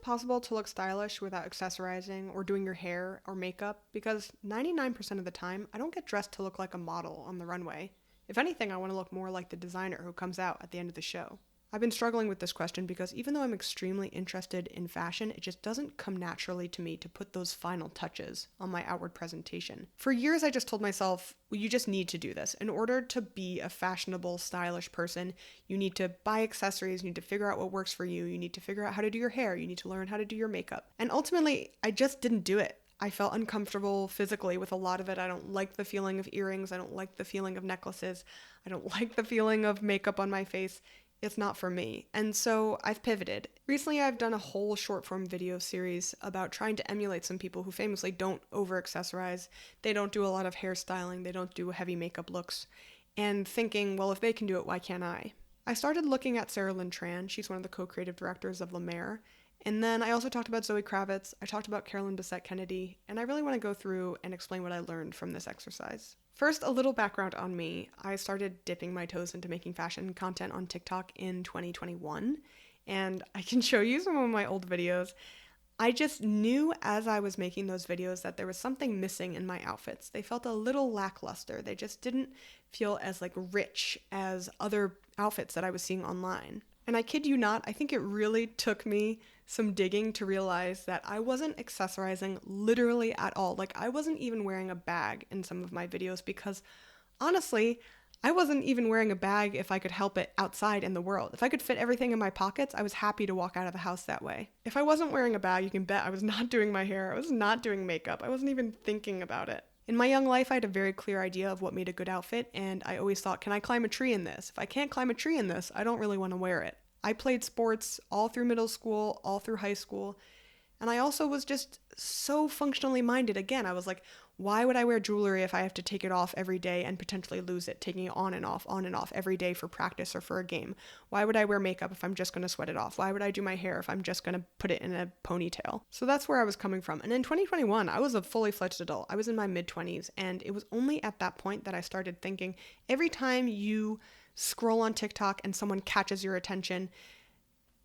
possible to look stylish without accessorizing or doing your hair or makeup? Because 99% of the time, I don't get dressed to look like a model on the runway. If anything, I want to look more like the designer who comes out at the end of the show. I've been struggling with this question because even though I'm extremely interested in fashion, it just doesn't come naturally to me to put those final touches on my outward presentation. For years, I just told myself, well, you just need to do this. In order to be a fashionable, stylish person, you need to buy accessories, you need to figure out what works for you, you need to figure out how to do your hair, you need to learn how to do your makeup. And ultimately, I just didn't do it. I felt uncomfortable physically with a lot of it. I don't like the feeling of earrings. I don't like the feeling of necklaces. I don't like the feeling of makeup on my face. It's not for me. And so I've pivoted. Recently, I've done a whole short form video series about trying to emulate some people who famously don't over accessorize. They don't do a lot of hairstyling. They don't do heavy makeup looks. And thinking, well, if they can do it, why can't I? I started looking at Sarah Lynn Tran. She's one of the co-creative directors of La Mer. And then I also talked about Zoe Kravitz. I talked about Carolyn Bessette Kennedy. And I really want to go through and explain what I learned from this exercise. First, a little background on me. I started dipping my toes into making fashion content on TikTok in 2021, and I can show you some of my old videos. I just knew as I was making those videos that there was something missing in my outfits. They felt a little lackluster. They just didn't feel as rich as other outfits that I was seeing online. And I kid you not, I think it really took me some digging to realize that I wasn't accessorizing literally at all. I wasn't even wearing a bag in some of my videos because, honestly, I wasn't even wearing a bag if I could help it outside in the world. If I could fit everything in my pockets, I was happy to walk out of the house that way. If I wasn't wearing a bag, you can bet I was not doing my hair. I was not doing makeup. I wasn't even thinking about it. In my young life, I had a very clear idea of what made a good outfit, and I always thought, can I climb a tree in this? If I can't climb a tree in this, I don't really want to wear it. I played sports all through middle school, all through high school, and I also was just so functionally minded. Again, I was like, why would I wear jewelry if I have to take it off every day and potentially lose it, taking it on and off every day for practice or for a game? Why would I wear makeup if I'm just going to sweat it off? Why would I do my hair if I'm just going to put it in a ponytail? So that's where I was coming from. And in 2021, I was a fully fledged adult. I was in my mid-20s, and it was only at that point that I started thinking, every time you scroll on TikTok and someone catches your attention,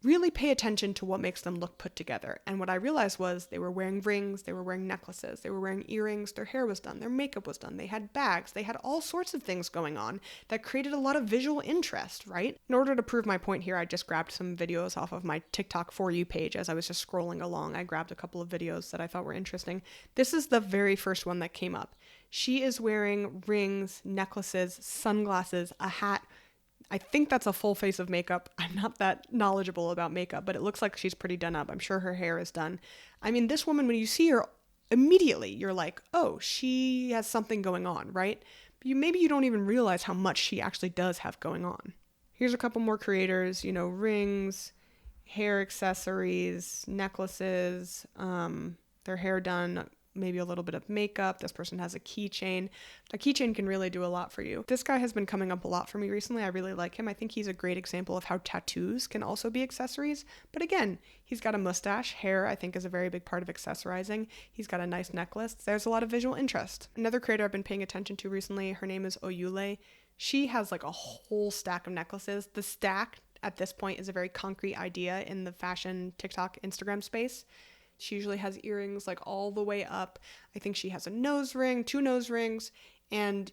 really pay attention to what makes them look put together. And what I realized was they were wearing rings, they were wearing necklaces, they were wearing earrings, their hair was done, their makeup was done, they had bags, they had all sorts of things going on that created a lot of visual interest, right? In order to prove my point here, I just grabbed some videos off of my TikTok For You page as I was just scrolling along. I grabbed a couple of videos that I thought were interesting. This is the very first one that came up. She is wearing rings, necklaces, sunglasses, a hat. I think that's a full face of makeup. I'm not that knowledgeable about makeup, but it looks like she's pretty done up. I'm sure her hair is done. I mean, this woman, when you see her, immediately you're like, oh, she has something going on, right? But maybe you don't even realize how much she actually does have going on. Here's a couple more creators, rings, hair accessories, necklaces, their hair done, maybe a little bit of makeup. This person has a keychain. A keychain can really do a lot for you. This guy has been coming up a lot for me recently. I really like him. I think he's a great example of how tattoos can also be accessories. But again, he's got a mustache. Hair, I think, is a very big part of accessorizing. He's got a nice necklace. There's a lot of visual interest. Another creator I've been paying attention to recently, her name is Oyule. She has a whole stack of necklaces. The stack at this point is a very concrete idea in the fashion TikTok, Instagram space. She usually has earrings all the way up. I think she has a nose ring, 2 nose rings. And,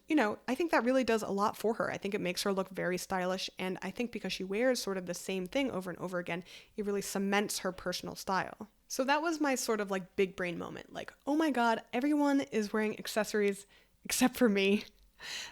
I think that really does a lot for her. I think it makes her look very stylish. And I think because she wears sort of the same thing over and over again, it really cements her personal style. So that was my sort of big brain moment. Oh my God, everyone is wearing accessories except for me.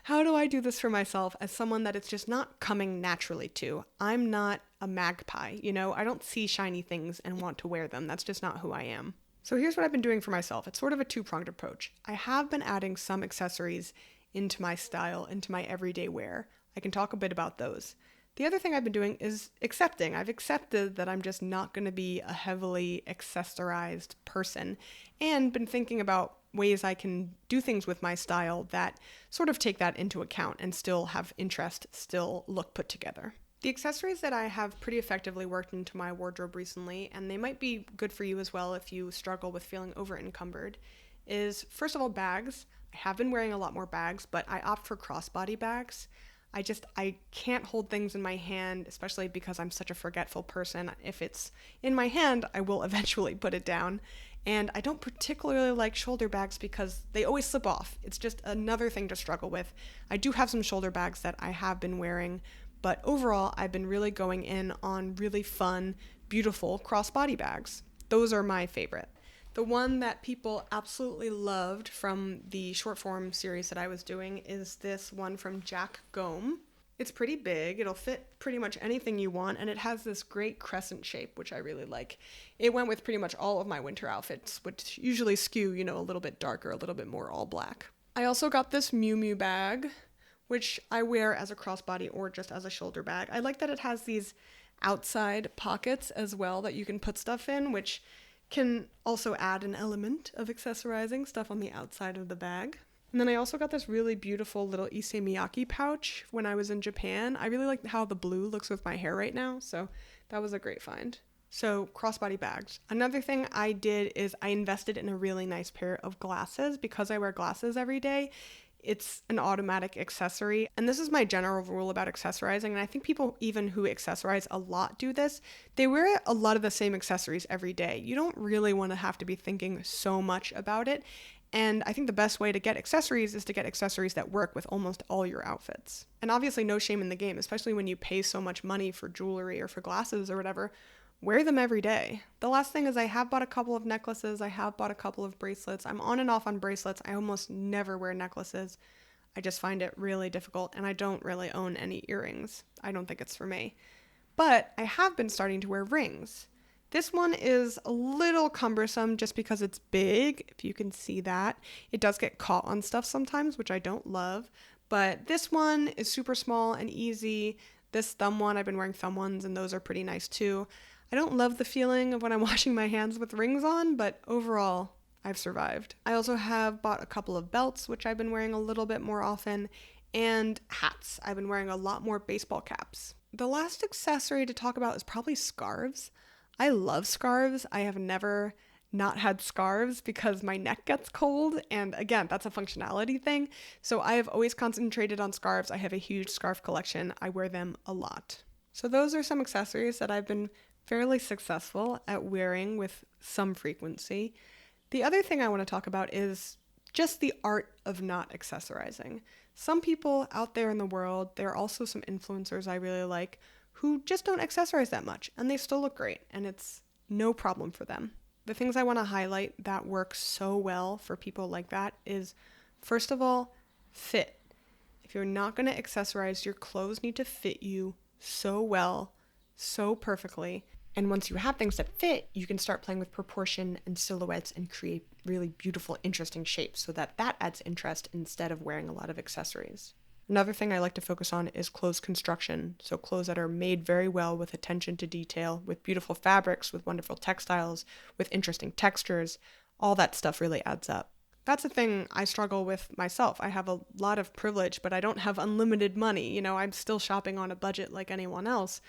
How do I do this for myself as someone that it's just not coming naturally to? I'm not a magpie, I don't see shiny things and want to wear them. That's just not who I am. So here's what I've been doing for myself. It's sort of a two-pronged approach. I have been adding some accessories into my style, into my everyday wear. I can talk a bit about those. The other thing I've been doing is accepting. I've accepted that I'm just not going to be a heavily accessorized person, and been thinking about ways I can do things with my style that sort of take that into account and still have interest, still look put together. The accessories that I have pretty effectively worked into my wardrobe recently, and they might be good for you as well if you struggle with feeling over encumbered, is first of all bags. I have been wearing a lot more bags, but I opt for crossbody bags. I can't hold things in my hand, especially because I'm such a forgetful person. If it's in my hand, I will eventually put it down. And I don't particularly like shoulder bags because they always slip off. It's just another thing to struggle with. I do have some shoulder bags that I have been wearing, but overall, I've been really going in on really fun, beautiful crossbody bags. Those are my favorite. The one that people absolutely loved from the short form series that I was doing is this one from Jack Gome. It's pretty big, it'll fit pretty much anything you want, and it has this great crescent shape, which I really like. It went with pretty much all of my winter outfits, which usually skew, a little bit darker, a little bit more all black. I also got this Miu Miu bag, which I wear as a crossbody or just as a shoulder bag. I like that it has these outside pockets as well that you can put stuff in, which can also add an element of accessorizing stuff on the outside of the bag. And then I also got this really beautiful little Issey Miyake pouch when I was in Japan. I really like how the blue looks with my hair right now, so that was a great find. So, crossbody bags. Another thing I did is I invested in a really nice pair of glasses because I wear glasses every day. It's an automatic accessory. And this is my general rule about accessorizing. And I think people even who accessorize a lot do this. They wear a lot of the same accessories every day. You don't really want to have to be thinking so much about it. And I think the best way to get accessories is to get accessories that work with almost all your outfits. And obviously no shame in the game, especially when you pay so much money for jewelry or for glasses or whatever. Wear them every day. The last thing is I have bought a couple of necklaces. I have bought a couple of bracelets. I'm on and off on bracelets. I almost never wear necklaces. I just find it really difficult, and I don't really own any earrings. I don't think it's for me. But I have been starting to wear rings. This one is a little cumbersome just because it's big, if you can see that. It does get caught on stuff sometimes, which I don't love. But this one is super small and easy. This thumb one, I've been wearing thumb ones, and those are pretty nice too. I don't love the feeling of when I'm washing my hands with rings on, but overall, I've survived. I also have bought a couple of belts, which I've been wearing a little bit more often, and hats. I've been wearing a lot more baseball caps. The last accessory to talk about is probably scarves. I love scarves. I have never not had scarves because my neck gets cold, and again, that's a functionality thing. So I have always concentrated on scarves. I have a huge scarf collection. I wear them a lot. So those are some accessories that I've been fairly successful at wearing with some frequency. The other thing I want to talk about is just the art of not accessorizing. Some people out there in the world, there are also some influencers I really like who just don't accessorize that much and they still look great and it's no problem for them. The things I want to highlight that work so well for people like that is, first of all, fit. If you're not going to accessorize, your clothes need to fit you so well, so perfectly. And once you have things that fit, you can start playing with proportion and silhouettes and create really beautiful, interesting shapes so that adds interest instead of wearing a lot of accessories. Another thing I like to focus on is clothes construction. So clothes that are made very well with attention to detail, with beautiful fabrics, with wonderful textiles, with interesting textures. All that stuff really adds up. That's a thing I struggle with myself. I have a lot of privilege, but I don't have unlimited money. I'm still shopping on a budget like anyone else.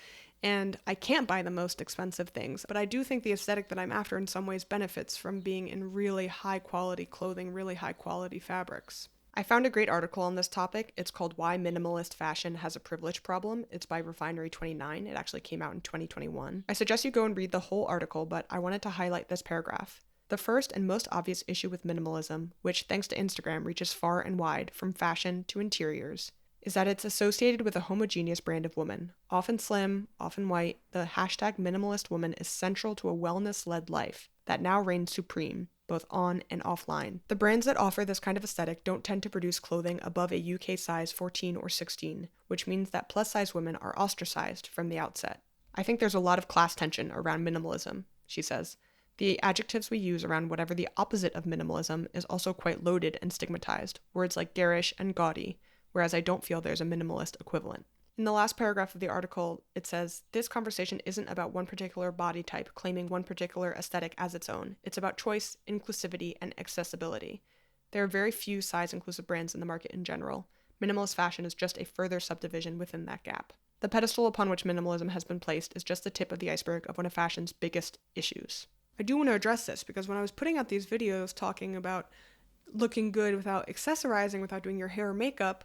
And I can't buy the most expensive things, but I do think the aesthetic that I'm after in some ways benefits from being in really high quality clothing, really high quality fabrics. I found a great article on this topic. It's called Why Minimalist Fashion Has a Privilege Problem. It's by Refinery29. It actually came out in 2021. I suggest you go and read the whole article, but I wanted to highlight this paragraph. The first and most obvious issue with minimalism, which thanks to Instagram reaches far and wide, from fashion to interiors, is that it's associated with a homogeneous brand of woman. Often slim, often white, the hashtag minimalist woman is central to a wellness-led life that now reigns supreme, both on and offline. The brands that offer this kind of aesthetic don't tend to produce clothing above a UK size 14 or 16, which means that plus-size women are ostracized from the outset. I think there's a lot of class tension around minimalism, she says. The adjectives we use around whatever the opposite of minimalism is also quite loaded and stigmatized, words like garish and gaudy, whereas I don't feel there's a minimalist equivalent. In the last paragraph of the article, it says, this conversation isn't about one particular body type claiming one particular aesthetic as its own. It's about choice, inclusivity, and accessibility. There are very few size-inclusive brands in the market in general. Minimalist fashion is just a further subdivision within that gap. The pedestal upon which minimalism has been placed is just the tip of the iceberg of one of fashion's biggest issues. I do want to address this because when I was putting out these videos talking about looking good without accessorizing, without doing your hair or makeup,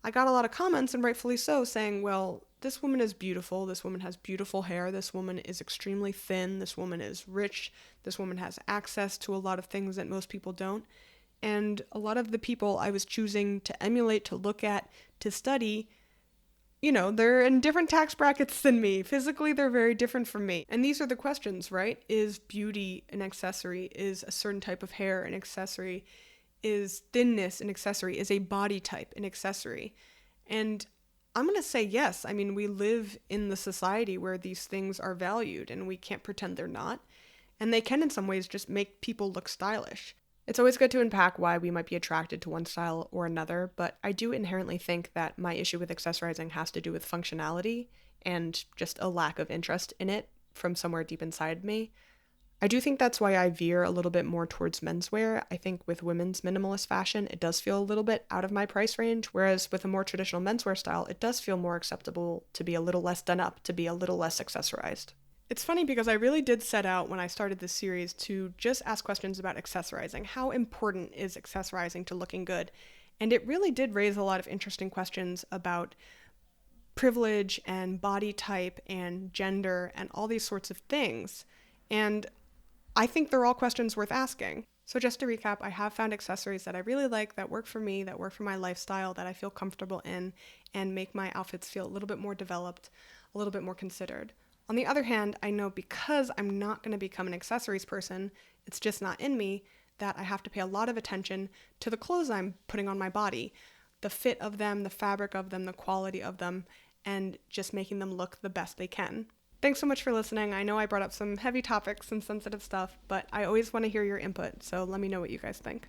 I got a lot of comments, and rightfully so, saying, well, this woman is beautiful, this woman has beautiful hair, this woman is extremely thin, this woman is rich, this woman has access to a lot of things that most people don't. And a lot of the people I was choosing to emulate, to look at, to study, they're in different tax brackets than me. Physically, they're very different from me. And these are the questions, right? Is beauty an accessory? Is a certain type of hair an accessory? Is thinness an accessory? Is a body type an accessory? And I'm going to say yes. I mean, we live in the society where these things are valued, and we can't pretend they're not. And they can, in some ways, just make people look stylish. It's always good to unpack why we might be attracted to one style or another, but I do inherently think that my issue with accessorizing has to do with functionality and just a lack of interest in it from somewhere deep inside me. I do think that's why I veer a little bit more towards menswear. I think with women's minimalist fashion, it does feel a little bit out of my price range, whereas with a more traditional menswear style, it does feel more acceptable to be a little less done up, to be a little less accessorized. It's funny because I really did set out when I started this series to just ask questions about accessorizing. How important is accessorizing to looking good? And it really did raise a lot of interesting questions about privilege and body type and gender and all these sorts of things. And I think they're all questions worth asking. So just to recap, I have found accessories that I really like, that work for me, that work for my lifestyle, that I feel comfortable in, and make my outfits feel a little bit more developed, a little bit more considered. On the other hand, I know because I'm not going to become an accessories person, it's just not in me, that I have to pay a lot of attention to the clothes I'm putting on my body, the fit of them, the fabric of them, the quality of them, and just making them look the best they can. Thanks so much for listening. I know I brought up some heavy topics and sensitive stuff, but I always want to hear your input, so let me know what you guys think.